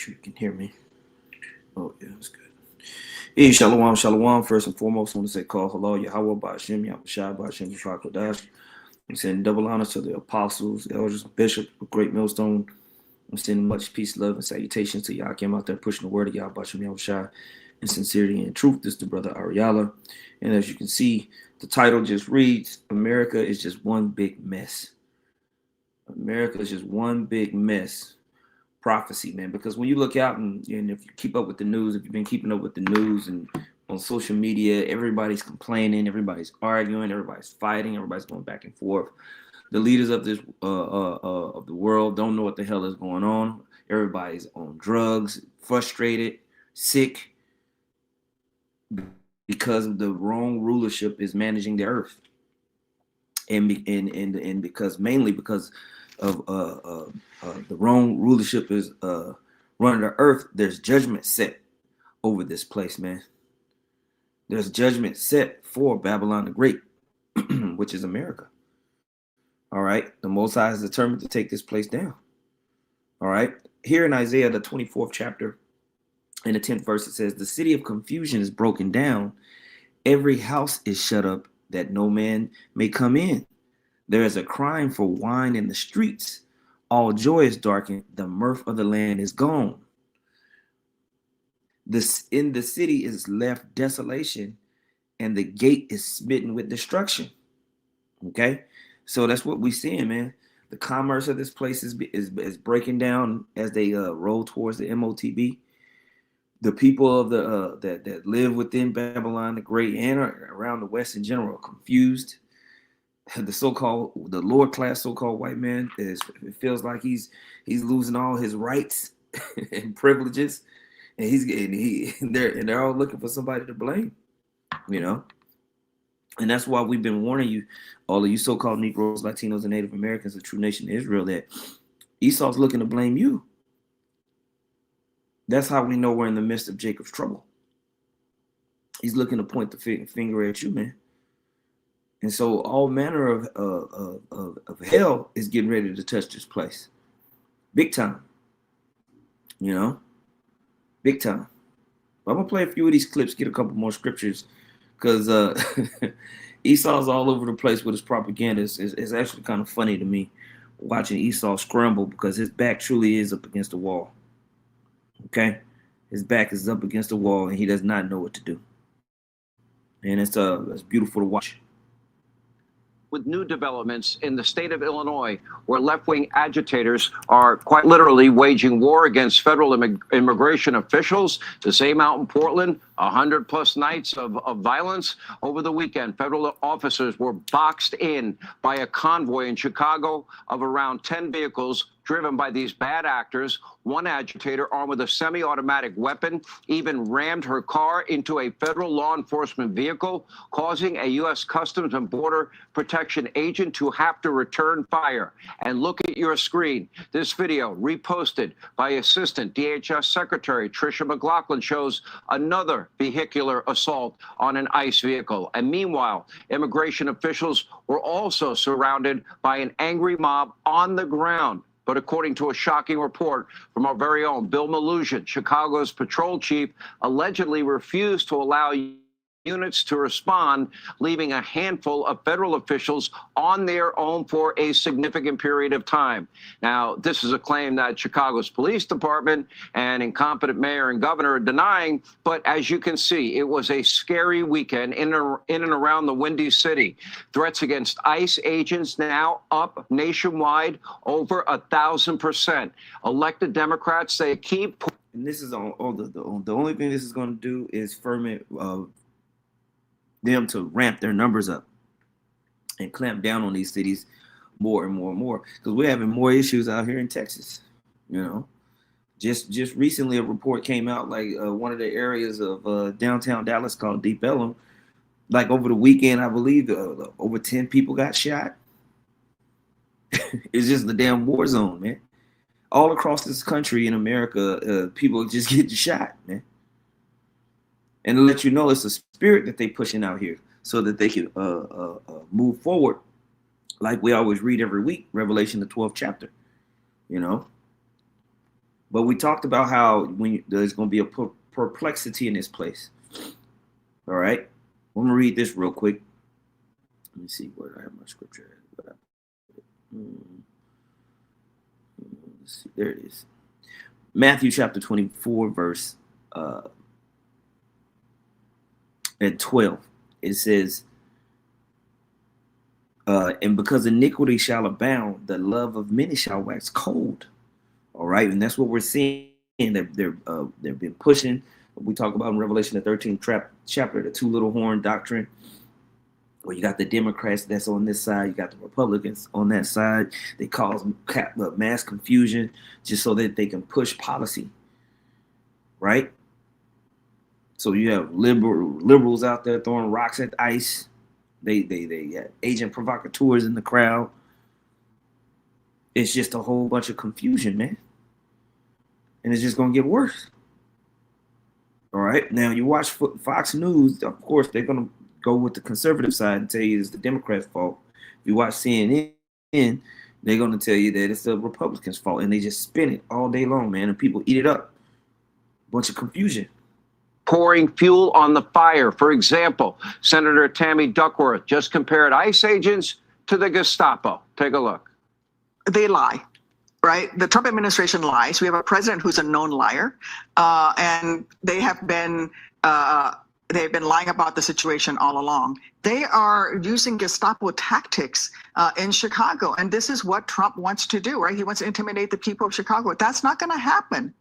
sure you can hear me. Oh, yeah, that's good. Hey, Shalom, Shalom. First and foremost, I want to say call hello, Yahweh, Ba'ashem, Yahushua, Ba'ashem, Kodash. I'm sending double honors to the apostles, the elders, bishop, great millstone. I'm sending much peace, love, and salutations to y'all came out there pushing the word of Yahweh, Ba'ashem, Yahushua, in sincerity and truth. This is the brother Ariala. And as you can see, the title just reads, America is just one big mess. America is just one big mess. Prophecy, man, because when you look out and if you keep up with the news, if you've been keeping up with the news and on social media, everybody's complaining, everybody's arguing, everybody's fighting, everybody's going back and forth. The leaders of this of the world don't know what the hell is going on. Everybody's on drugs, frustrated, sick, because the wrong rulership is managing the earth, and because mainly because of the wrong rulership is running the earth. There's judgment set over this place, man. There's judgment set for Babylon the Great, which is America. All right, the Most High is determined to take this place down. All right, here in Isaiah the 24th chapter, in the 10th verse, it says, "The city of confusion is broken down; every house is shut up, that no man may come in. There is a crying for wine in the streets. All joy is darkened. The mirth of the land is gone. This in the city is left desolation, and the gate is smitten with destruction." Okay, so that's what we're seeing, man. The commerce of this place is breaking down as they roll towards the MOTB. The people of the that live within Babylon the Great and around the West in general are confused. The lower class so-called white man it feels like he's losing all his rights and privileges, and they're all looking for somebody to blame, and that's why we've been warning you, all of you so-called Negroes, Latinos, and Native Americans, the true nation of Israel, that Esau's looking to blame you. That's how we know we're in the midst of Jacob's trouble. He's looking to point the finger at you, man. And so all manner of hell is getting ready to touch this place. Big time. Big time. I'm going to play a few of these clips, get a couple more scriptures, because Esau's all over the place with his propaganda. It's actually kind of funny to me watching Esau scramble, because his back truly is up against the wall. Okay? His back is up against the wall, and he does not know what to do. And it's beautiful to watch. With new developments in the state of Illinois, where left-wing agitators are quite literally waging war against federal immigration officials. The same out in Portland, 100+ nights of violence. Over the weekend, federal officers were boxed in by a convoy in Chicago of around 10 vehicles driven by these bad actors. One agitator, armed with a semi-automatic weapon, even rammed her car into a federal law enforcement vehicle, causing a U.S. Customs and Border Protection agent to have to return fire. And look at your screen. This video, reposted by Assistant DHS Secretary Tricia McLaughlin, shows another vehicular assault on an ICE vehicle. And meanwhile, immigration officials were also surrounded by an angry mob on the ground. But according to a shocking report from our very own Bill Maluzhin, Chicago's patrol chief allegedly refused to allow units to respond, leaving a handful of federal officials on their own for a significant period of time. Now, this is a claim that Chicago's police department and incompetent mayor and governor are denying, but as you can see, it was a scary weekend in and around the Windy City. Threats against ICE agents now up nationwide over 1,000%. Elected Democrats, they keep... And this is the only thing this is going to do is ferment them to ramp their numbers up and clamp down on these cities more and more and more, because we're having more issues out here in Texas. Just recently a report came out, like one of the areas of downtown Dallas called Deep Ellum, like over the weekend, I believe over 10 people got shot. It's just the damn war zone, man. All across this country in America, people just getting shot, man. And to let you know, it's a spirit that they pushing out here so that they can move forward, like we always read every week, Revelation the 12th chapter. But we talked about how there's going to be a perplexity in this place. All right. I'm going to read this real quick. Let me see where I have my scripture. Let's see. There it is. Matthew chapter 24, verse at 12. It says, and because iniquity shall abound, the love of many shall wax cold. All right, and that's what we're seeing. They've been pushing. We talk about in Revelation the 13th chapter, the two little horn doctrine, where you got the Democrats that's on this side, you got the Republicans on that side. They cause mass confusion just so that they can push policy, right? So you have liberals out there throwing rocks at ICE. They got agent provocateurs in the crowd. It's just a whole bunch of confusion, man. And it's just going to get worse. All right. Now, you watch Fox News, of course, they're going to go with the conservative side and tell you it's the Democrats' fault. If you watch CNN, they're going to tell you that it's the Republicans' fault. And they just spin it all day long, man. And people eat it up. Bunch of confusion. Pouring fuel on the fire. For example, Senator Tammy Duckworth just compared ICE agents to the Gestapo. Take a look. They lie, right? The Trump administration lies. We have a president who's a known liar, and they have been lying about the situation all along. They are using Gestapo tactics in Chicago, and this is what Trump wants to do, right? He wants to intimidate the people of Chicago. That's not going to happen.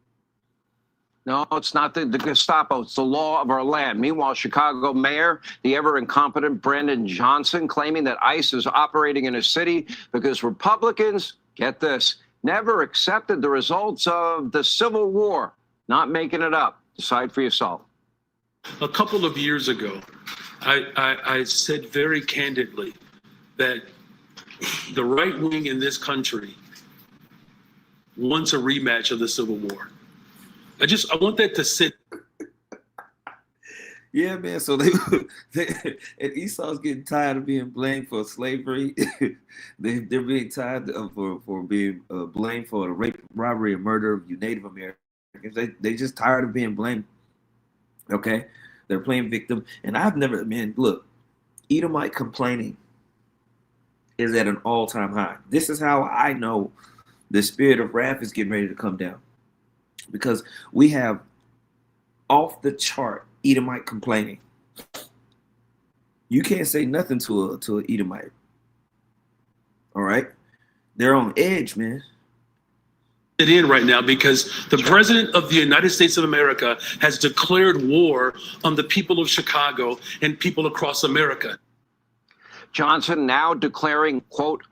No, it's not the Gestapo. It's the law of our land. Meanwhile, Chicago Mayor, the ever-incompetent Brandon Johnson, claiming that ICE is operating in his city because Republicans, get this, never accepted the results of the Civil War. Not making it up. Decide for yourself. A couple of years ago, I said very candidly that the right wing in this country wants a rematch of the Civil War. I want that to sit. Yeah, man. So and Esau's getting tired of being blamed for slavery. They're being tired of for being blamed for the rape, robbery, and murder of you Native Americans. They just tired of being blamed. Okay, they're playing victim. And I've never, man. Look, Edomite complaining is at an all-time high. This is how I know the spirit of wrath is getting ready to come down. Because we have off the chart Edomite complaining. You can't say nothing to an Edomite. All right? They're on edge, man. It in right now because the president of the United States of America has declared war on the people of Chicago and people across America. Johnson now declaring, quote,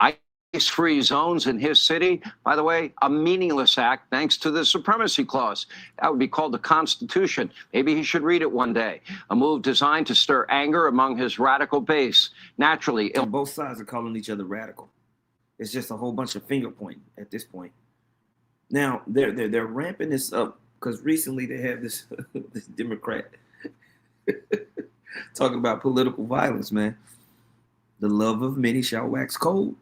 ICE-free zones in his city. By the way, a meaningless act thanks to the Supremacy Clause. That would be called the Constitution. Maybe he should read it one day. A move designed to stir anger among his radical base. Naturally, both sides are calling each other radical. It's just a whole bunch of finger pointing at this point. Now they're ramping this up because recently they have this this Democrat talking about political violence, man. The love of many shall wax cold.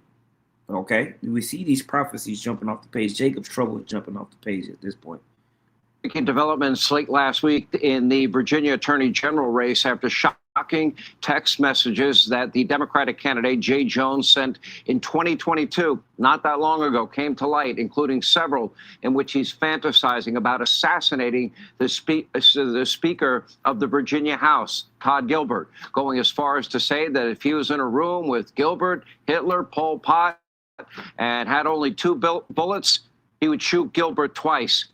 Okay, we see these prophecies jumping off the page. Jacob's trouble is jumping off the page at this point. Breaking developments late last week in the Virginia Attorney General race after shocking text messages that the Democratic candidate Jay Jones sent in 2022, not that long ago, came to light, including several in which he's fantasizing about assassinating the Speaker of the Virginia House, Todd Gilbert, going as far as to say that if he was in a room with Gilbert, Hitler, Pol Pot, and had only two bullets, he would shoot Gilbert twice.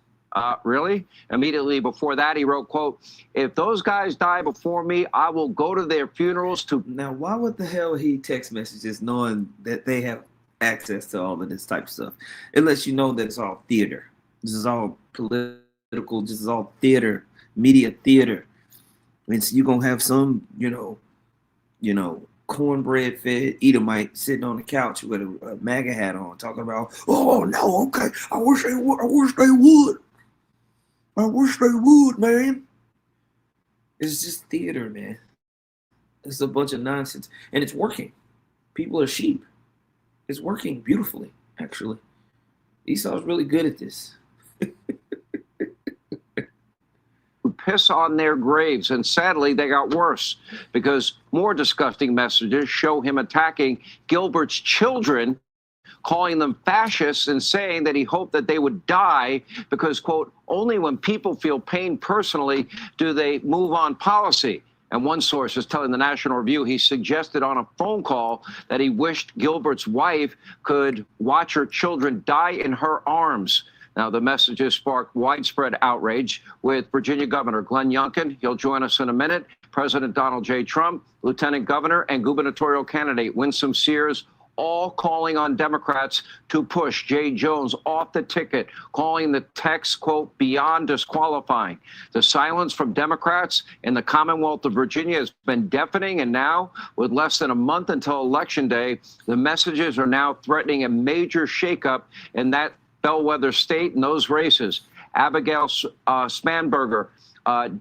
Really? Immediately before that, he wrote, quote, if those guys die before me, I will go to their funerals to... Now, why would the hell he text messages knowing that they have access to all of this type of stuff? It lets you know that it's all theater. This is all political. This is all theater, media theater. I mean, so you're going to have some, you know, cornbread fed Edomite sitting on the couch with a MAGA hat on talking about, oh, no, okay, I wish they would. I wish they would, man. It's just theater, man. It's a bunch of nonsense. And it's working. People are sheep. It's working beautifully, actually. Esau's really good at this. piss on their graves. And sadly, they got worse because more disgusting messages show him attacking Gilbert's children, calling them fascists and saying that he hoped that they would die because, quote, only when people feel pain personally do they move on policy. And one source is telling the National Review he suggested on a phone call that he wished Gilbert's wife could watch her children die in her arms. Now, the messages sparked widespread outrage with Virginia Governor Glenn Youngkin. He'll join us in a minute. President Donald J. Trump, Lieutenant Governor and gubernatorial candidate Winsome Sears, all calling on Democrats to push Jay Jones off the ticket, calling the text, quote, beyond disqualifying. The silence from Democrats in the Commonwealth of Virginia has been deafening, and now, with less than a month until Election Day, the messages are now threatening a major shakeup in that bellwether state in those races. Abigail Spanberger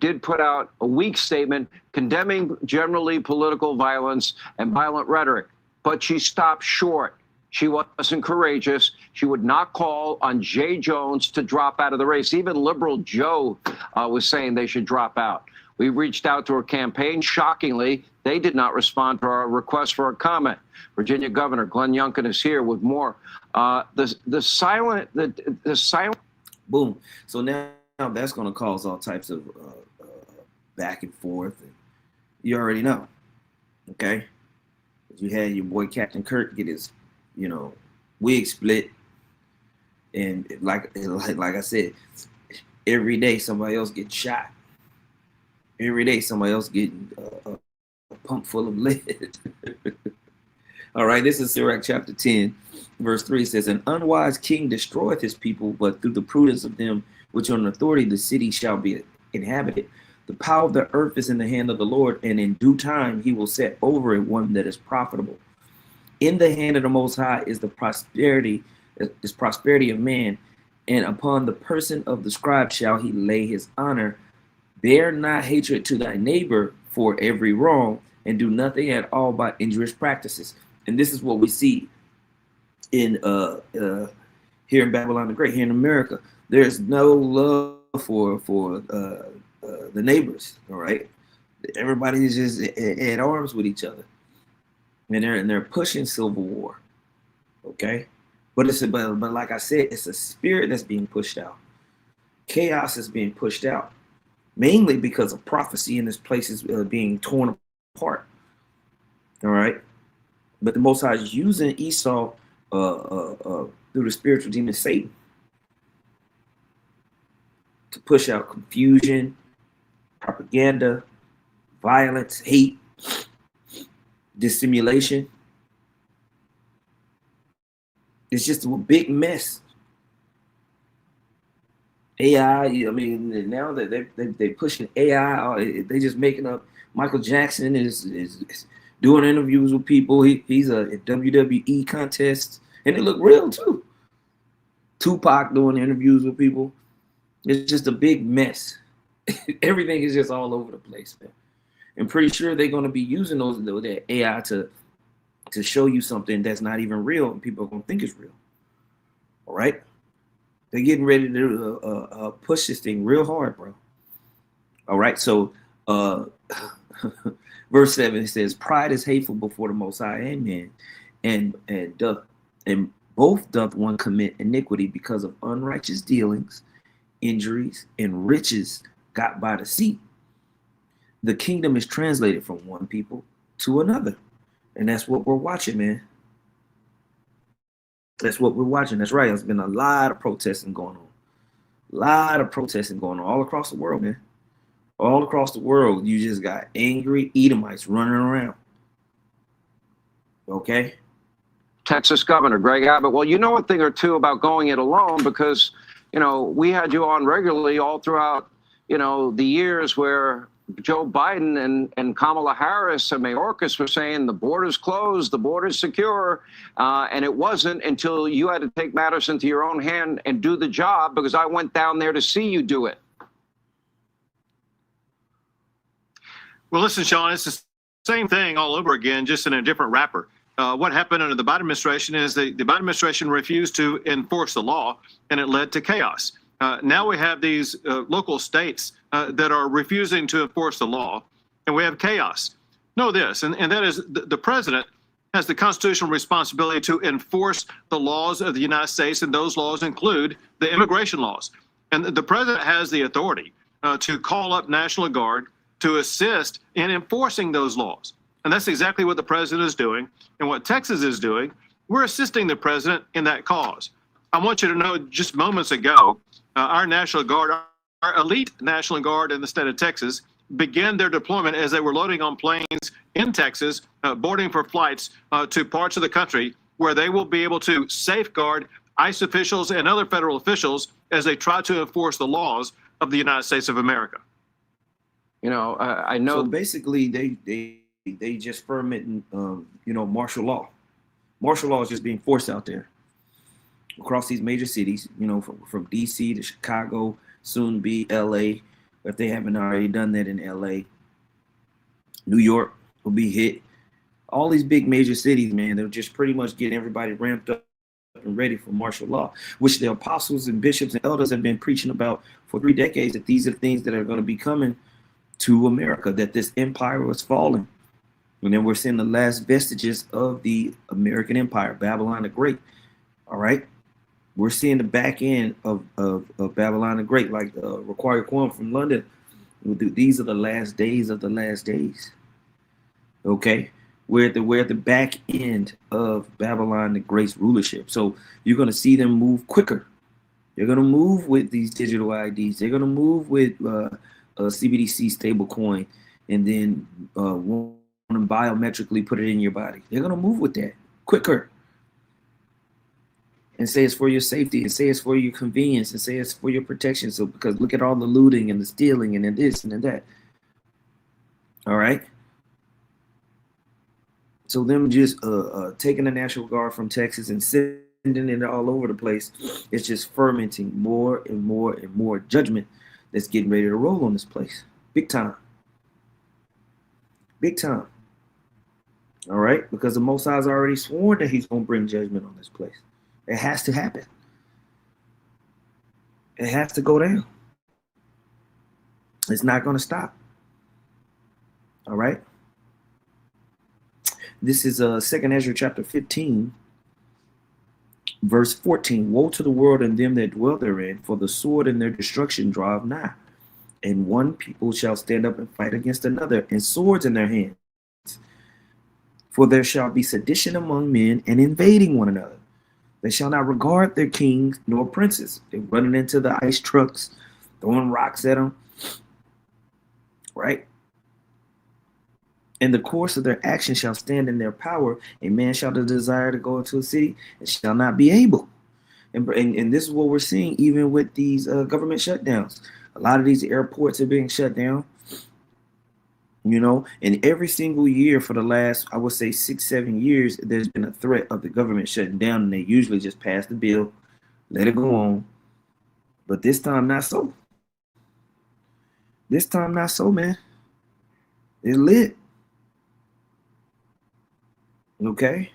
did put out a weak statement condemning generally political violence and violent rhetoric, but she stopped short. She wasn't courageous. She would not call on Jay Jones to drop out of the race. Even Liberal Joe was saying they should drop out. We reached out to her campaign. Shockingly, they did not respond to our request for a comment. Virginia Governor Glenn Youngkin is here with more. The silent. Boom. So now that's going to cause all types of back and forth. And you already know, okay? You had your boy Captain Kirk get his, wig split, and like I said, every day somebody else gets shot. Every day somebody else getting a pump full of lead. All right, this is Sirach chapter 10, verse 3. It says, an unwise king destroyeth his people, but through the prudence of them which are in authority the city shall be inhabited. The power of the earth is in the hand of the Lord, and in due time he will set over it one that is profitable. In the hand of the Most High is the prosperity of man, and upon the person of the scribe shall he lay his honor. Bear not hatred to thy neighbor for every wrong, and do nothing at all by injurious practices. And this is what we see in here in Babylon the Great, here in America. There's no love for the neighbors. All right, everybody is just at arms with each other, and they're pushing civil war. Okay, but like I said, it's a spirit that's being pushed out. Chaos is being pushed out, mainly because of prophecy in this place is being torn apart. All right, but the Most High is using Esau through the spiritual demon Satan to push out confusion, propaganda, violence, hate, dissimulation. It's just a big mess. AI, I mean, now that they pushing AI, they just making up. Michael Jackson is doing interviews with people. He's a WWE contest, and they look real too. Tupac doing interviews with people. It's just a big mess. Everything is just all over the place, man. I'm pretty sure they're going to be using that AI to show you something that's not even real, and people are going to think it's real. All right? They're getting ready to push this thing real hard, bro. All right? So, verse 7, it says, pride is hateful before the Most High and man, and both doth one commit iniquity because of unrighteous dealings, injuries, and riches got by deceit. The kingdom is translated from one people to another. And that's what we're watching, man. That's what we're watching. That's right. There's been a lot of protesting going on. A lot of protesting going on all across the world, man. All across the world, you just got angry Edomites running around. Okay? Texas Governor Greg Abbott. Well, you know a thing or two about going it alone because, we had you on regularly all throughout, the years where Joe Biden and Kamala Harris and Mayorkas were saying the border's closed, the border's secure, and it wasn't until you had to take matters into your own hand and do the job because I went down there to see you do it. Well, listen, Sean, it's the same thing all over again, just in a different wrapper. What happened under the Biden administration is the Biden administration refused to enforce the law, and it led to chaos. Now we have these local states that are refusing to enforce the law, and we have chaos. Know this, and that is the president has the constitutional responsibility to enforce the laws of the United States, and those laws include the immigration laws. And the president has the authority to call up National Guard to assist in enforcing those laws. And that's exactly what the president is doing, and what Texas is doing. We're assisting the president in that cause. I want you to know, just moments ago, our National Guard, our elite National Guard in the state of Texas, began their deployment as they were loading on planes in Texas, boarding for flights to parts of the country where they will be able to safeguard ICE officials and other federal officials as they try to enforce the laws of the United States of America. You know, I know. So basically, they just fermenting, martial law. Martial law is just being forced out there across these major cities. You know, from D.C. to Chicago, soon to be L.A. If they haven't already done that in L.A., New York will be hit. All these big major cities, man, they'll just pretty much get everybody ramped up and ready for martial law, which the apostles and bishops and elders have been preaching about for 3 decades, that these are things that are going to be coming to America, that this empire was falling. And then we're seeing the last vestiges of the American empire, Babylon the Great. All right. We're seeing the back end of Babylon the Great, like Require Kwon from London. These are the last days of the last days. Okay. We're at the back end of Babylon the Great's rulership. So you're going to see them move quicker. They're going to move with these digital IDs. They're going to move with CBDC stablecoin, and then want to biometrically put it in your body. They're going to move with that quicker, and say it's for your safety, and say it's for your convenience, and say it's for your protection. So because look at all the looting and the stealing and this and that. All right. So them just taking the National Guard from Texas and sending it all over the place, it's just fermenting more and more and more judgment that's getting ready to roll on this place. Big time. Big time. All right? Because the Most High's already sworn that he's going to bring judgment on this place. It has to happen. It has to go down. It's not going to stop. All right? This is 2nd Ezra chapter 15, verse 14. Woe to the world and them that dwell therein, for the sword and their destruction draweth nigh. And one people shall stand up and fight against another, and swords in their hands. For there shall be sedition among men, and invading one another. They shall not regard their kings nor princes. They're running into the ice trucks, throwing rocks at them. Right? In the course of their action shall stand in their power. A man shall desire to go into a city and shall not be able. And this is what we're seeing even with these government shutdowns. A lot of these airports are being shut down. You know, and every single year for the last, I would say 6-7 years, there's been a threat of the government shutting down, and they usually just pass the bill, let it go on. But this time, not so. This time, not so, man. It's lit. Okay?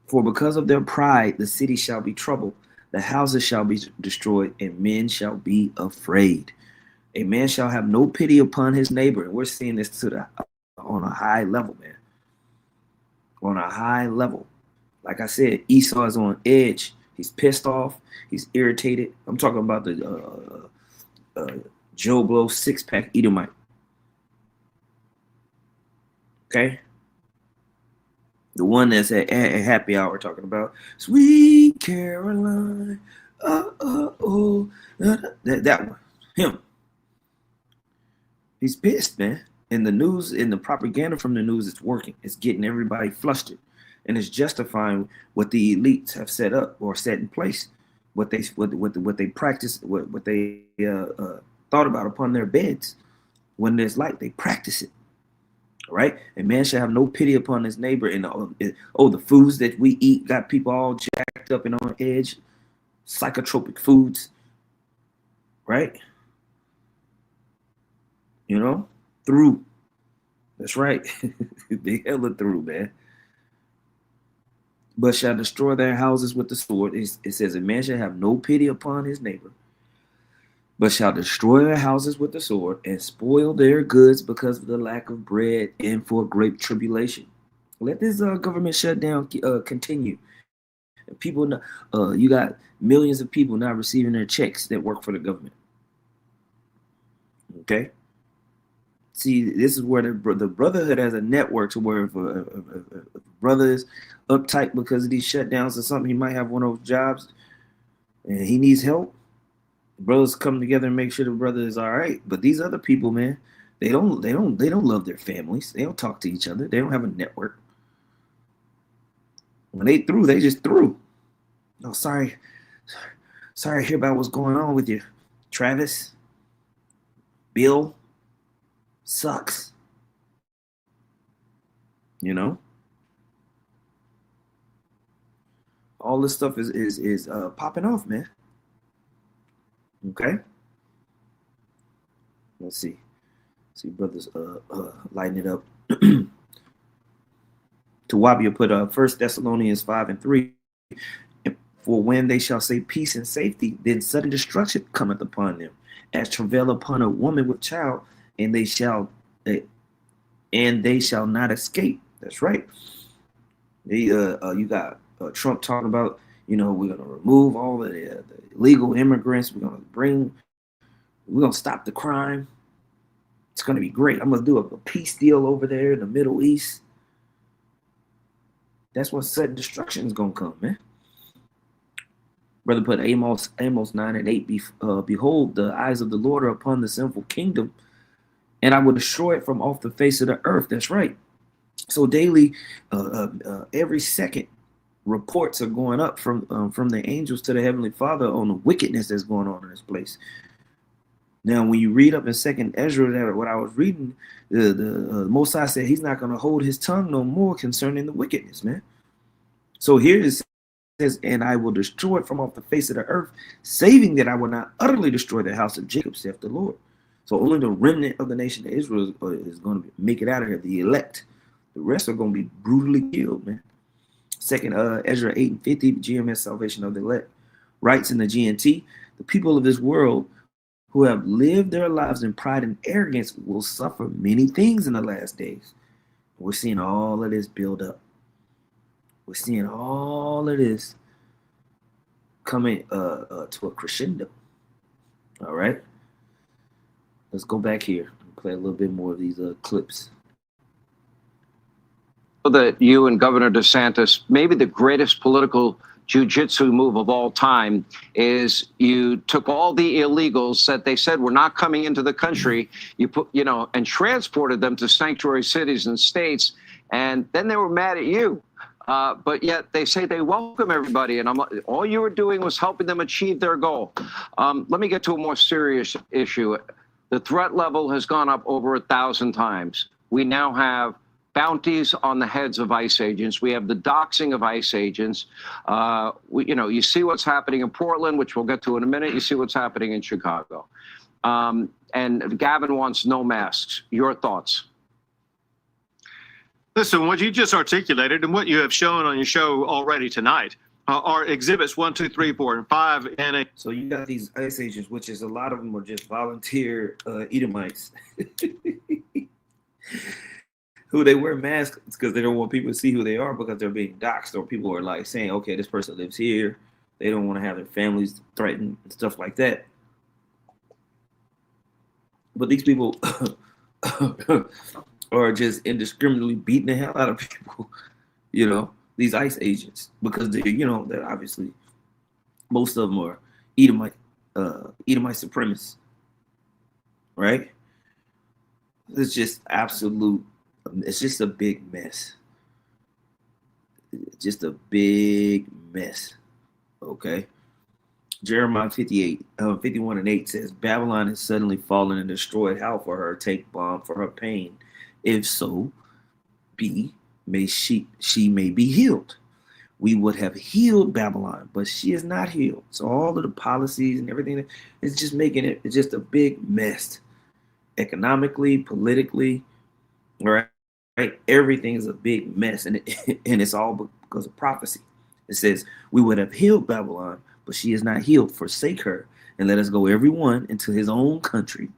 For because of their pride, the city shall be troubled, the houses shall be destroyed, and men shall be afraid. A man shall have no pity upon his neighbor. And we're seeing this on a high level, man. On a high level. Like I said, Esau is on edge. He's pissed off. He's irritated. I'm talking about the Joe Blow 6-pack Edomite. Okay? The one that's at happy hour talking about Sweet Caroline. That one. Him. He's pissed, man. And the news, and the propaganda from the news is working. It's getting everybody flustered. And it's justifying what the elites have set up or set in place. What they practice, what they thought about upon their beds. When there's light, they practice it. All right? And man shall have no pity upon his neighbor. And the foods that we eat got people all jacked up and on edge. Psychotropic foods. Right? You know, through. That's right. They hella through, man. but shall destroy their houses with the sword. It says, a man shall have no pity upon his neighbor, but shall destroy their houses with the sword and spoil their goods because of the lack of bread and for great tribulation. Let this government shutdown continue. People, you got millions of people not receiving their checks that work for the government. Okay. See, this is where the brotherhood has a network to where if a brother is uptight because of these shutdowns or something, he might have one of those jobs and he needs help. Brothers come together and make sure the brother is all right. But these other people, man, they don't love their families. They don't talk to each other. They don't have a network. When they through, they just through. Oh, sorry to hear about what's going on with you, Travis. Bill sucks. You know? All this stuff is popping off, man. Okay. Let's see. See brothers lighting it up. Tawabia put 1 Thessalonians 5:3. For when they shall say peace and safety, then sudden destruction cometh upon them, as travail upon a woman with child, and they shall not escape. That's right. You got Trump talking about, we're going to remove all the illegal immigrants. We're going to stop the crime. It's going to be great. I'm going to do a peace deal over there in the Middle East. That's when sudden destruction is going to come, man. Brother put Amos 9:8, behold, the eyes of the Lord are upon the sinful kingdom, and I will destroy it from off the face of the earth. That's right. So daily, every second, reports are going up from the angels to the Heavenly Father on the wickedness that's going on in this place. Now, when you read up in 2nd Ezra, what I was reading, the Most High said he's not going to hold his tongue no more concerning the wickedness, man. So here it says, and I will destroy it from off the face of the earth, saving that I will not utterly destroy the house of Jacob, saith the Lord. So only the remnant of the nation of Israel is going to make it out of here, the elect. The rest are going to be brutally killed, man. 2nd Ezra 8:50, GMS Salvation of the Elect, writes in the GNT, the people of this world who have lived their lives in pride and arrogance will suffer many things in the last days. We're seeing all of this build up. We're seeing all of this coming to a crescendo. All right. Let's go back here and play a little bit more of these clips. That you and Governor DeSantis, maybe the greatest political jiu-jitsu move of all time, is you took all the illegals that they said were not coming into the country, and transported them to sanctuary cities and states, and then they were mad at you. But yet they say they welcome everybody, and all you were doing was helping them achieve their goal. Let me get to a more serious issue. The threat level has gone up over 1,000 times. We now have bounties on the heads of ICE agents. We have the doxing of ICE agents. You see what's happening in Portland, which we'll get to in a minute. You see what's happening in Chicago. And Gavin wants no masks. Your thoughts? Listen, what you just articulated and what you have shown on your show already tonight are exhibits 1, 2, 3, 4, and 5. So you got these ICE agents, which is a lot of them are just volunteer Edomites. Who they wear masks because they don't want people to see who they are because they're being doxxed, or people are like saying, okay, this person lives here. They don't want to have their families threatened and stuff like that. But these people are just indiscriminately beating the hell out of people, these ICE agents, because they're obviously, most of them are Edomite supremacists, right? It's just it's just a big mess. Just a big mess. Okay. Jeremiah 51:8 says, Babylon has suddenly fallen and destroyed. How for her take balm for her pain? If so be, she may be healed. We would have healed Babylon, but she is not healed. So all of the policies and everything is just making it's just a big mess. Economically, politically, right? Everything is a big mess, and it's all because of prophecy. It says, we would have healed Babylon, but she is not healed. Forsake her, and let us go every one into his own country.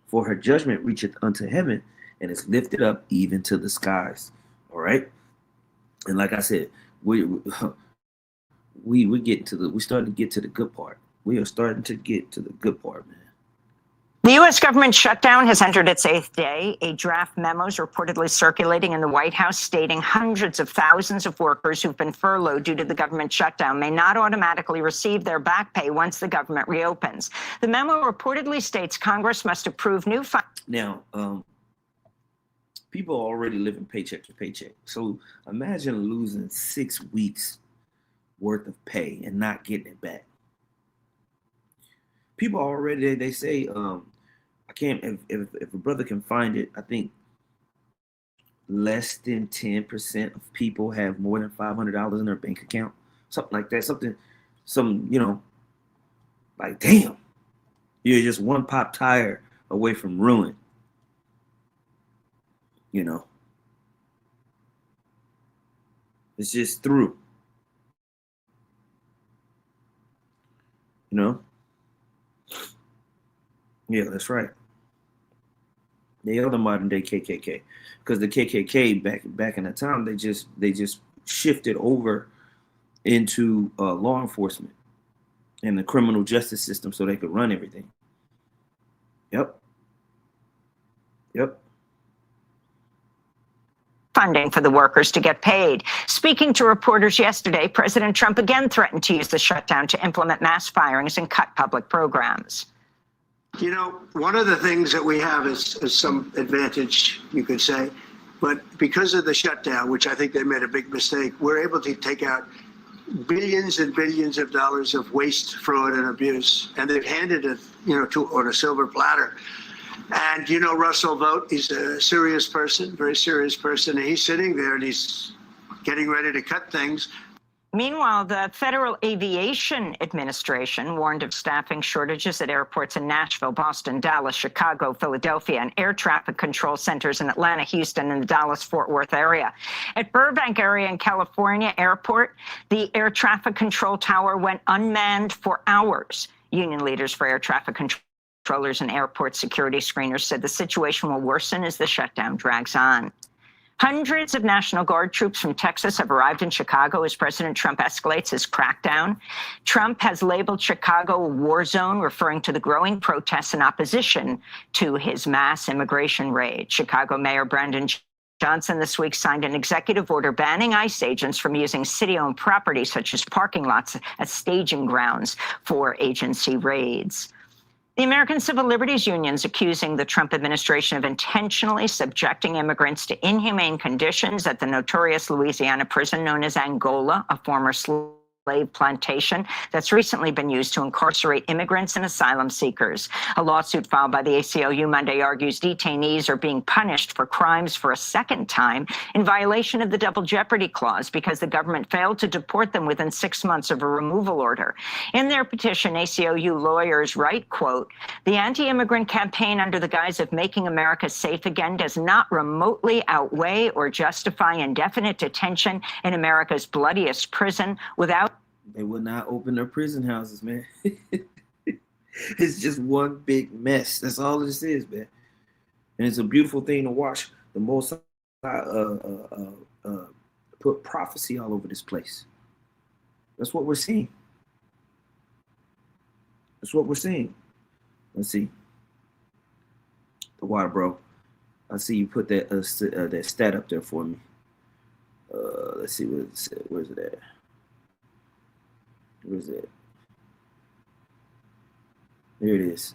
For her judgment reacheth unto heaven, and is lifted up even to the skies. All right. And like I said, we're getting to we're starting to get to the good part. We are starting to get to the good part, man. The U.S. government shutdown has entered its 8th day. A draft memo is reportedly circulating in the White House stating hundreds of thousands of workers who've been furloughed due to the government shutdown may not automatically receive their back pay once the government reopens. The memo reportedly states Congress must approve new funds. Now, people are already living paycheck to paycheck. So imagine losing 6 weeks worth of pay and not getting it back. People already, they say, I can't, if a brother can find it, I think less than 10% of people have more than $500 in their bank account. Something like that. Like, damn, you're just one pop tire away from ruin. It's just through. Yeah, that's right. They are the modern day KKK, because the KKK back in the time, they just shifted over into law enforcement and the criminal justice system so they could run everything. Yep. Funding for the workers to get paid. Speaking to reporters yesterday, President Trump again threatened to use the shutdown to implement mass firings and cut public programs. One of the things that we have is some advantage, you could say, but because of the shutdown, which I think they made a big mistake, we're able to take out billions and billions of dollars of waste, fraud, and abuse, and they've handed it, on a silver platter. And Russell Vought, he's a serious person, very serious person, and he's sitting there and he's getting ready to cut things. Meanwhile, the Federal Aviation Administration warned of staffing shortages at airports in Nashville, Boston, Dallas, Chicago, Philadelphia, and air traffic control centers in Atlanta, Houston, and the Dallas-Fort Worth area. At Burbank area in California Airport, the air traffic control tower went unmanned for hours. Union leaders for air traffic controllers and airport security screeners said the situation will worsen as the shutdown drags on. Hundreds of National Guard troops from Texas have arrived in Chicago as President Trump escalates his crackdown. Trump has labeled Chicago a war zone, referring to the growing protests in opposition to his mass immigration raid. Chicago Mayor Brandon Johnson this week signed an executive order banning ICE agents from using city-owned property, such as parking lots, as staging grounds for agency raids. The American Civil Liberties Union is accusing the Trump administration of intentionally subjecting immigrants to inhumane conditions at the notorious Louisiana prison known as Angola, a former slave plantation that's recently been used to incarcerate immigrants and asylum seekers. A lawsuit filed by the ACLU Monday argues detainees are being punished for crimes for a second time in violation of the Double Jeopardy Clause because the government failed to deport them within 6 months of a removal order. In their petition, ACLU lawyers write, quote, "The anti-immigrant campaign under the guise of making America safe again does not remotely outweigh or justify indefinite detention in America's bloodiest prison without..." They would not open their prison houses, man. It's just one big mess. That's all this is, man. And it's a beautiful thing to watch. The Most put prophecy all over this place. That's what we're seeing. That's what we're seeing. Let's see. The water, bro. I see you put that stat up there for me. Let's see where's it at. Where's it? There it is.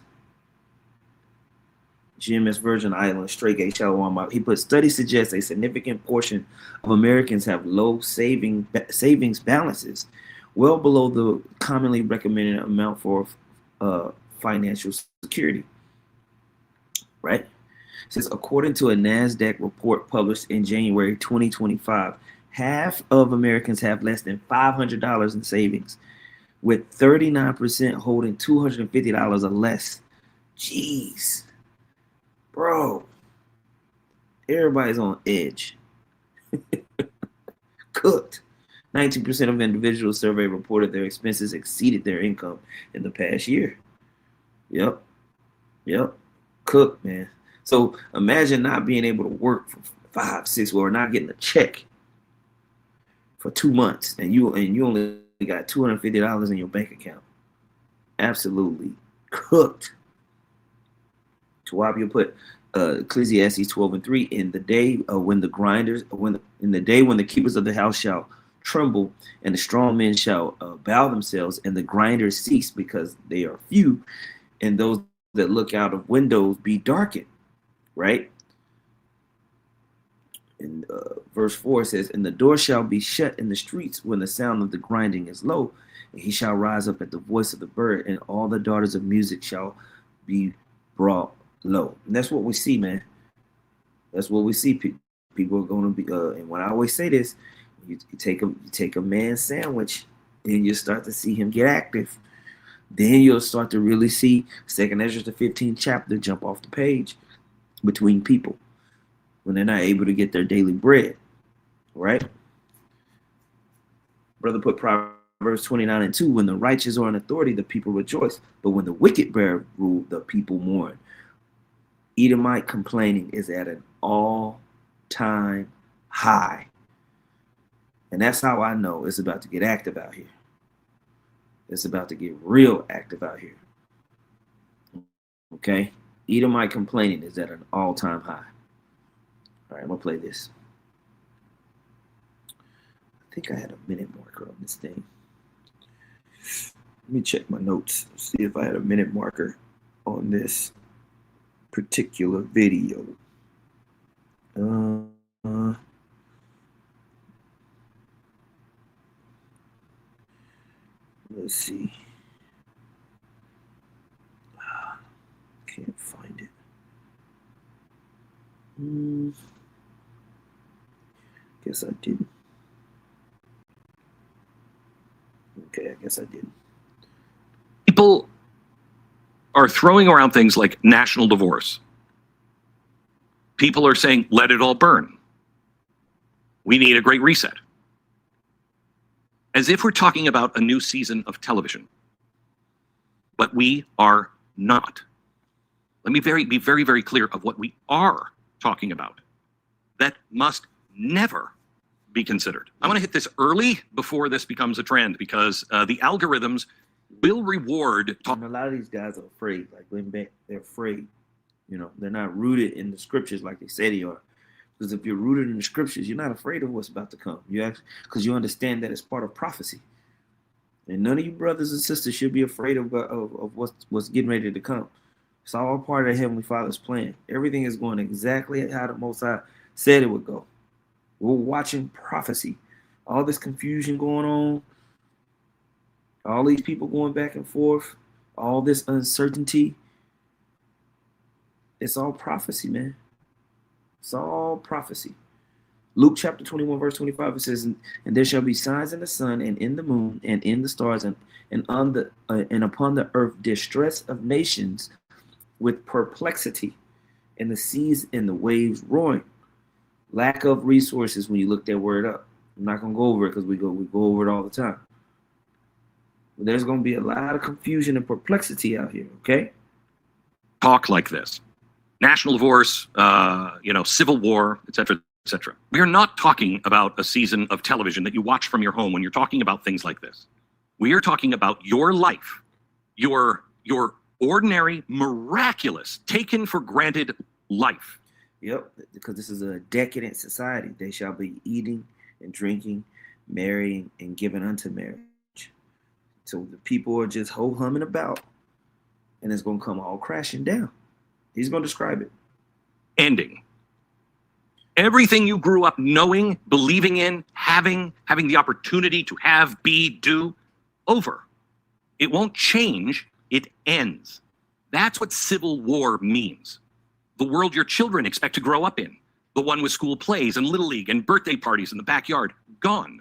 GMS Virgin Islands, Straight Gate, Shalom. He put, studies suggest a significant portion of Americans have low savings balances, well below the commonly recommended amount for financial security. Right? It says, according to a NASDAQ report published in January 2025, half of Americans have less than $500 in savings, with 39% holding $250 or less. Jeez. Bro. Everybody's on edge. Cooked. 19% of individuals surveyed reported their expenses exceeded their income in the past year. Yep. Cook, man. So imagine not being able to work for 5, 6, or not getting a check for 2 months, and you only got $250 in your bank account. Absolutely cooked. Tawab, you put Ecclesiastes 12:3, in the day when the keepers of the house shall tremble, and the strong men shall bow themselves, and the grinders cease because they are few, and those that look out of windows be darkened. Right? And verse 4 says, and the door shall be shut in the streets when the sound of the grinding is low, and he shall rise up at the voice of the bird, and all the daughters of music shall be brought low. And that's what we see, man. That's what we see. People are going to be, and when I always say this, you take a man's sandwich, and you start to see him get active. Then you'll start to really see 2 Ezra the 15th chapter jump off the page between people when they're not able to get their daily bread, right? Brother put Proverbs 29:2, when the righteous are in authority, the people rejoice, but when the wicked bear rule, the people mourn. Edomite complaining is at an all-time high. And that's how I know it's about to get active out here. It's about to get real active out here. Okay? Edomite complaining is at an all-time high. All right, I'm going to play this. I think I had a minute marker on this thing. Let me check my notes, see if I had a minute marker on this particular video. Let's see. Can't find it. Guess I didn't. Okay, I guess I didn't. People are throwing around things like national divorce. People are saying, let it all burn. We need a great reset. As if we're talking about a new season of television. But we are not. Let me be very, very clear of what we are talking about. That must never be considered. I want to hit this early before this becomes a trend, because the algorithms will reward. And a lot of these guys are afraid. Like they're afraid. You know, they're not rooted in the scriptures like they say they are. Because if you're rooted in the scriptures, you're not afraid of what's about to come. Because you understand that it's part of prophecy. And none of you brothers and sisters should be afraid of what's getting ready to come. It's all part of the Heavenly Father's plan. Everything is going exactly how the Most High said it would go. We're watching prophecy. All this confusion going on. All these people going back and forth. All this uncertainty. It's all prophecy, man. It's all prophecy. Luke chapter 21, verse 25, it says, and there shall be signs in the sun and in the moon and in the stars and upon the earth distress of nations with perplexity, and the seas and the waves roaring. Lack of resources when you look that word up. I'm not going to go over it because we go over it all the time. But there's going to be a lot of confusion and perplexity out here, okay? Talk like this. National divorce, civil war, et cetera, et cetera. We are not talking about a season of television that you watch from your home when you're talking about things like this. We are talking about your life, your ordinary, miraculous, taken for granted life. Yep, because this is a decadent society. They shall be eating and drinking, marrying, and giving unto marriage. So the people are just ho-humming about, and it's going to come all crashing down. He's going to describe it. Ending. Everything you grew up knowing, believing in, having the opportunity to have, be, do, over. It won't change. It ends. That's what civil war means. The world your children expect to grow up in. The one with school plays and Little League and birthday parties in the backyard. Gone.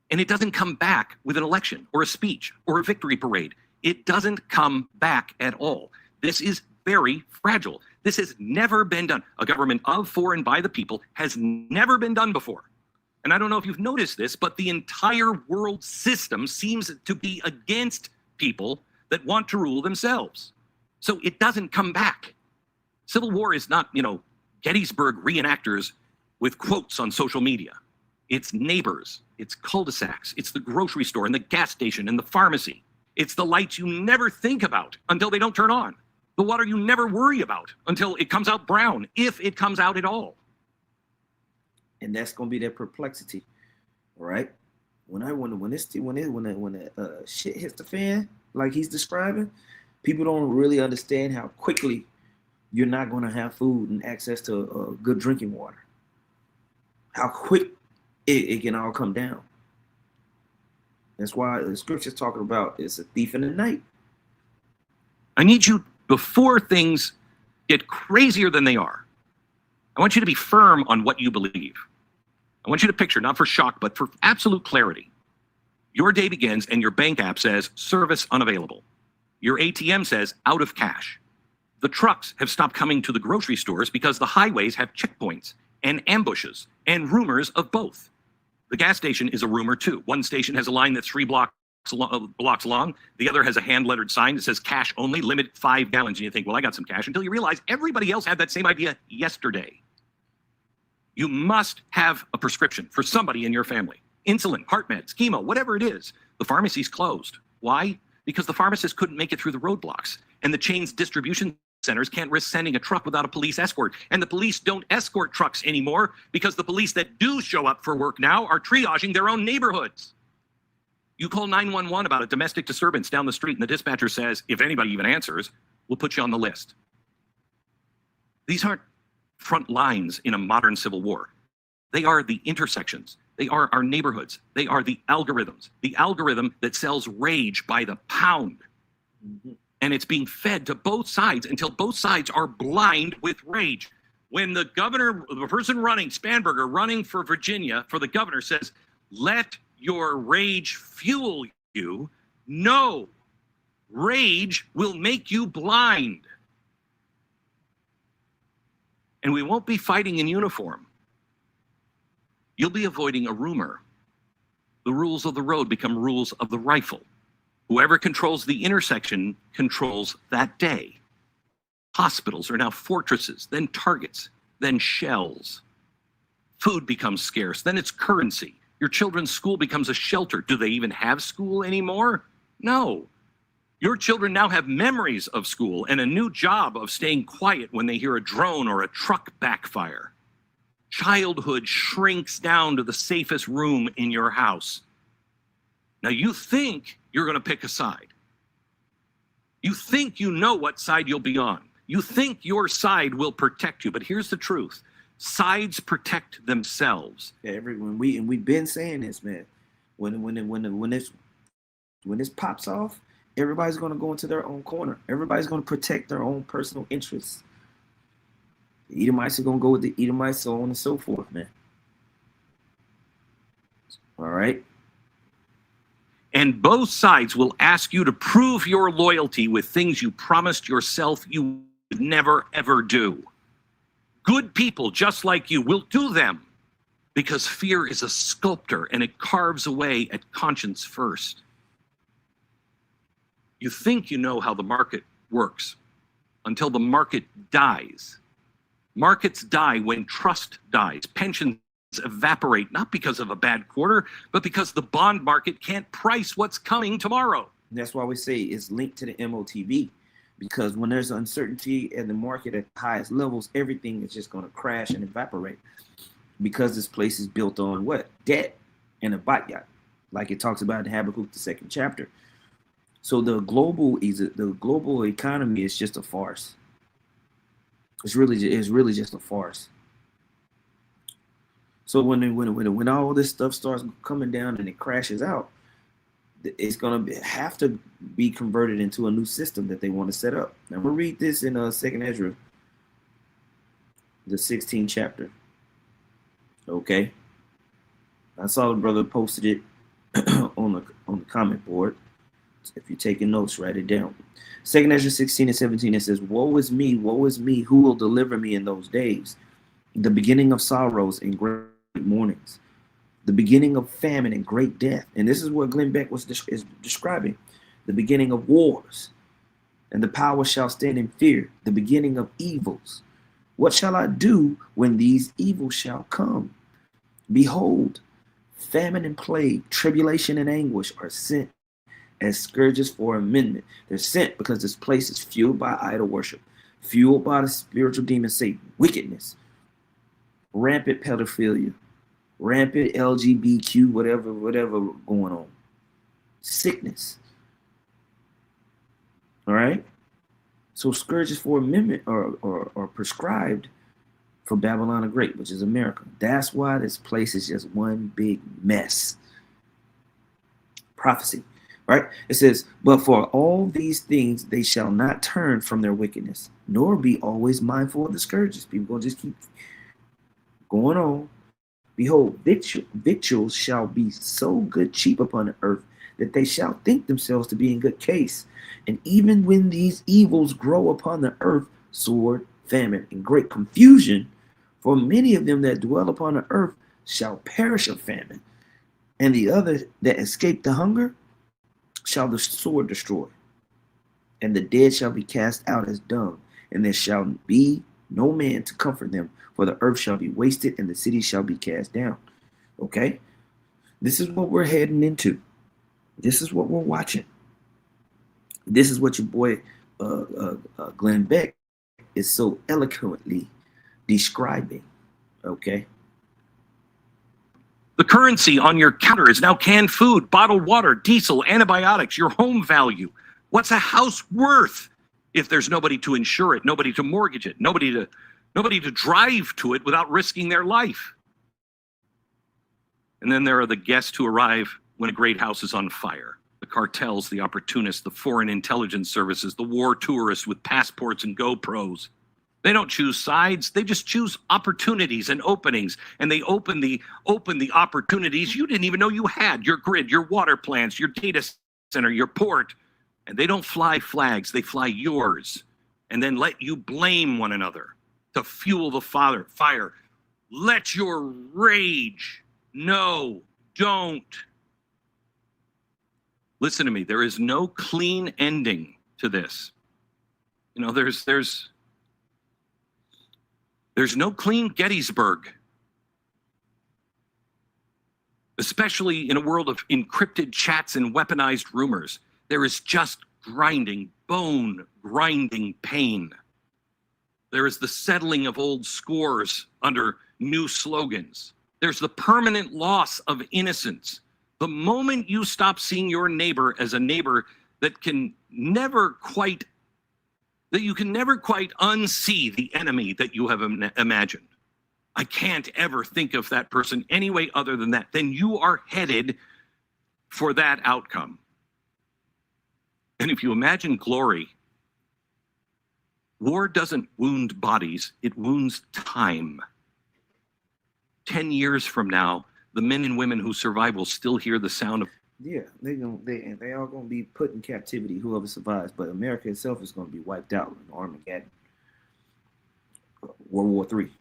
And it doesn't come back with an election or a speech or a victory parade. It doesn't come back at all. This is very fragile. This has never been done. A government of, for, and by the people has never been done before. And I don't know if you've noticed this, but the entire world system seems to be against people that want to rule themselves. So it doesn't come back. Civil war is not, Gettysburg reenactors with quotes on social media. It's neighbors, it's cul-de-sacs, it's the grocery store and the gas station and the pharmacy. It's the lights you never think about until they don't turn on. The water you never worry about until it comes out brown, if it comes out at all. And that's gonna be their perplexity, all right? When the shit hits the fan, like he's describing, people don't really understand how quickly you're not gonna have food and access to good drinking water. How quick it can all come down. That's why the scripture's talking about it's a thief in the night. I need you, before things get crazier than they are, I want you to be firm on what you believe. I want you to picture, not for shock, but for absolute clarity. Your day begins and your bank app says service unavailable. Your ATM says out of cash. The trucks have stopped coming to the grocery stores because the highways have checkpoints and ambushes and rumors of both. The gas station is a rumor too. One station has a line that's 3 blocks long. The other has a hand-lettered sign that says cash only, limit 5 gallons. And you think, well, I got some cash, until you realize everybody else had that same idea yesterday. You must have a prescription for somebody in your family. Insulin, heart meds, chemo, whatever it is. The pharmacy's closed. Why? Because the pharmacist couldn't make it through the roadblocks. And the chain's distribution centers can't risk sending a truck without a police escort. And the police don't escort trucks anymore because the police that do show up for work now are triaging their own neighborhoods. You call 911 about a domestic disturbance down the street and the dispatcher says, if anybody even answers, we'll put you on the list. These aren't front lines in a modern civil war. They are the intersections. They are our neighborhoods. They are the algorithms. The algorithm that sells rage by the pound. Mm-hmm. And it's being fed to both sides until both sides are blind with rage. When the governor, the person running, Spanberger, running for Virginia, for the governor, says, let your rage fuel you, no, rage will make you blind. And we won't be fighting in uniform. You'll be avoiding a rumor. The rules of the road become rules of the rifle. Whoever controls the intersection controls that day. Hospitals are now fortresses, then targets, then shells. Food becomes scarce, then it's currency. Your children's school becomes a shelter. Do they even have school anymore? No. Your children now have memories of school and a new job of staying quiet when they hear a drone or a truck backfire. Childhood shrinks down to the safest room in your house. Now you think you're going to pick a side. You think you know what side you'll be on. You think your side will protect you, but here's the truth. Sides protect themselves. Yeah, we've been saying this, man. When this pops off, everybody's going to go into their own corner. Everybody's going to protect their own personal interests. The Edomites are going to go with the Edomites, so on and so forth, man. All right. And both sides will ask you to prove your loyalty with things you promised yourself you would never, ever do. Good people just like you will do them because fear is a sculptor and it carves away at conscience first. You think you know how the market works until the market dies. Markets die when trust dies. Pensions evaporate, not because of a bad quarter, but because the bond market can't price what's coming tomorrow. That's why we say it's linked to the MOTB, because when there's uncertainty in the market at the highest levels, everything is just going to crash and evaporate because this place is built on what? Debt and a batya, like it talks about in Habakkuk, the 2nd chapter. So the global economy is just a farce. It's really just a farce. So when all this stuff starts coming down and it crashes out, it's going to have to be converted into a new system that they want to set up. Now, I'm going to read this in 2nd Ezra, the 16th chapter. Okay. I saw the brother posted it on the comment board. If you're taking notes, write it down. 2nd Ezra 16 and 17, it says, woe is me, who will deliver me in those days? The beginning of sorrows and great mornings. the beginning of famine and great death. And this is what Glenn Beck is describing, the beginning of wars. And the power shall stand in fear, the beginning of evils. What shall I do when these evils shall come? Behold, famine and plague, tribulation and anguish are sent as scourges for amendment. They're sent because this place is fueled by idol worship, fueled by the spiritual demon Satan, wickedness, rampant pedophilia, rampant LGBTQ, whatever going on, sickness. All right. So scourges for amendment are prescribed for Babylon the Great, which is America. That's why this place is just one big mess. Prophecy, right? It says, but for all these things, they shall not turn from their wickedness, nor be always mindful of the scourges. People gonna just keep going on. Behold, victuals shall be so good cheap upon the earth that they shall think themselves to be in good case. And even when these evils grow upon the earth, sword, famine, and great confusion, for many of them that dwell upon the earth shall perish of famine, and the other that escape the hunger shall the sword destroy. And the dead shall be cast out as dung, and there shall be no man to comfort them, for the earth shall be wasted, and the city shall be cast down. Okay? This is what we're heading into. This is what we're watching. This is what your boy Glenn Beck is so eloquently describing. Okay? The currency on your counter is now canned food, bottled water, diesel, antibiotics, your home value. What's a house worth if there's nobody to insure it, nobody to mortgage it, nobody to drive to it without risking their life? And then there are the guests who arrive when a great house is on fire. The cartels, the opportunists, the foreign intelligence services, the war tourists with passports and GoPros. They don't choose sides. They just choose opportunities and openings. And they open the opportunities you didn't even know you had. Your grid, your water plants, your data center, your port. And they don't fly flags. They fly yours. And then let you blame one another to fuel the fire. Let your rage. No, don't. Listen to me. There is no clean ending to this. You know, there's no clean Gettysburg, especially in a world of encrypted chats and weaponized rumors. There is just grinding, bone-grinding pain. There is the settling of old scores under new slogans. There's the permanent loss of innocence. The moment you stop seeing your neighbor as a neighbor that you can never quite unsee the enemy that you have imagined. I can't ever think of that person any way other than that. Then you are headed for that outcome. And if you imagine glory, war doesn't wound bodies, it wounds time. 10 years from now, the men and women who survive will still hear the sound of. Yeah, they all gonna be put in captivity, whoever survives. But America itself is gonna be wiped out in Armageddon, World War III.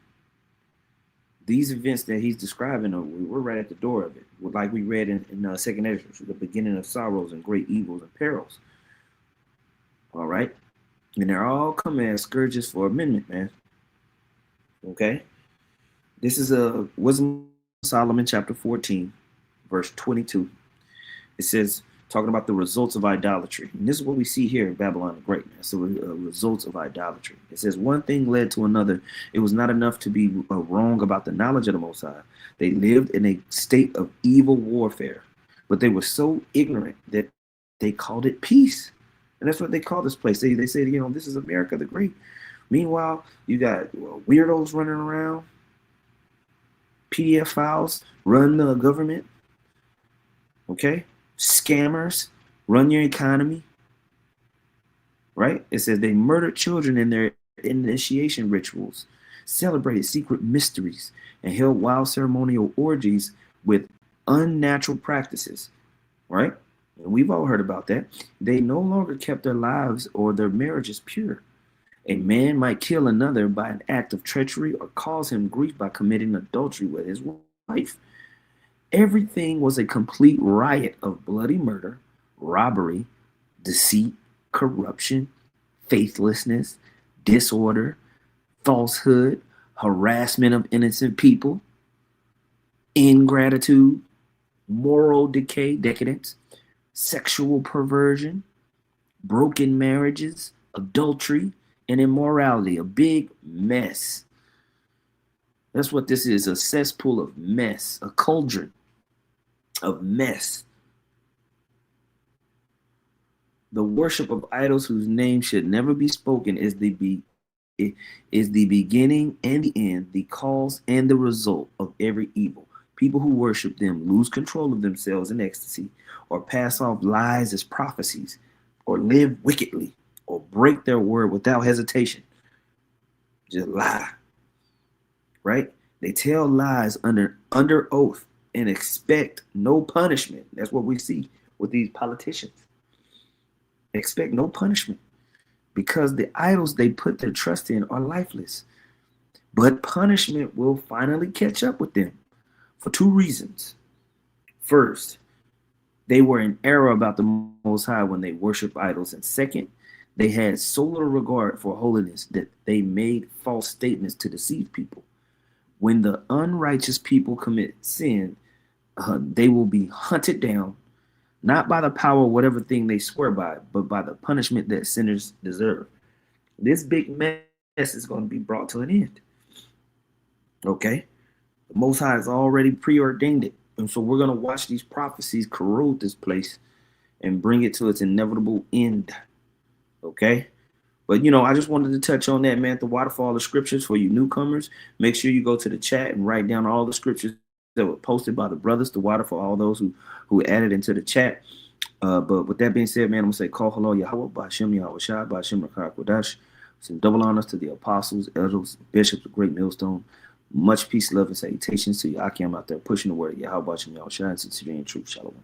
These events that he's describing, we're right at the door of it. Like we read in 2nd Ezra, the beginning of sorrows and great evils and perils. All right, and they're all coming as scourges for amendment, man. Okay, this is Wisdom of Solomon, chapter 14, verse 22. It says, talking about the results of idolatry. And this is what we see here in Babylon the Great. Man. So results of idolatry. It says, one thing led to another. It was not enough to be wrong about the knowledge of the Most High. They lived in a state of evil warfare, but they were so ignorant that they called it peace. And that's what they call this place. They say, you know, this is America the Great. Meanwhile, you got weirdos running around. PDF files run the government. Okay? Scammers run your economy. Right? It says they murdered children in their initiation rituals, celebrated secret mysteries, and held wild ceremonial orgies with unnatural practices. Right? And we've all heard about that. They no longer kept their lives or their marriages pure. A man might kill another by an act of treachery or cause him grief by committing adultery with his wife. Everything was a complete riot of bloody murder, robbery, deceit, corruption, faithlessness, disorder, falsehood, harassment of innocent people, ingratitude, moral decay, decadence, sexual perversion, broken marriages, adultery, and immorality. A big mess. That's what this is, a cesspool of mess, a cauldron of mess. The worship of idols whose name should never be spoken is the beginning and the end, the cause and the result of every evil. People who worship them lose control of themselves in ecstasy, or pass off lies as prophecies, or live wickedly, or break their word without hesitation. Just lie. Right? They tell lies under oath and expect no punishment. That's what we see with these politicians. Expect no punishment because the idols they put their trust in are lifeless. But punishment will finally catch up with them for two reasons. First, they were in error about the Most High when they worship idols. And second, they had so little regard for holiness that they made false statements to deceive people. When the unrighteous people commit sin, they will be hunted down, not by the power of whatever thing they swear by, but by the punishment that sinners deserve. This big mess is going to be brought to an end. Okay? The Most High has already preordained it. And so we're going to watch these prophecies corrode this place and bring it to its inevitable end. Okay? But, I just wanted to touch on that, man. The waterfall of scriptures for you newcomers. Make sure you go to the chat and write down all the scriptures that were posted by the brothers, the water for all those who added into the chat. But with that being said, man, I'm going to say, call hello, Yahweh, Ba'ashem, Yahweh Shai, Ba'ashem, Rakar Kodash. Some double honors to the apostles, elders, bishops of Great Millstone. Much peace, love, and salutations to you, Akim out there pushing the word of Yahweh, Ba'ashem, Yahweh Shai, and sincerity and truth. Shalom.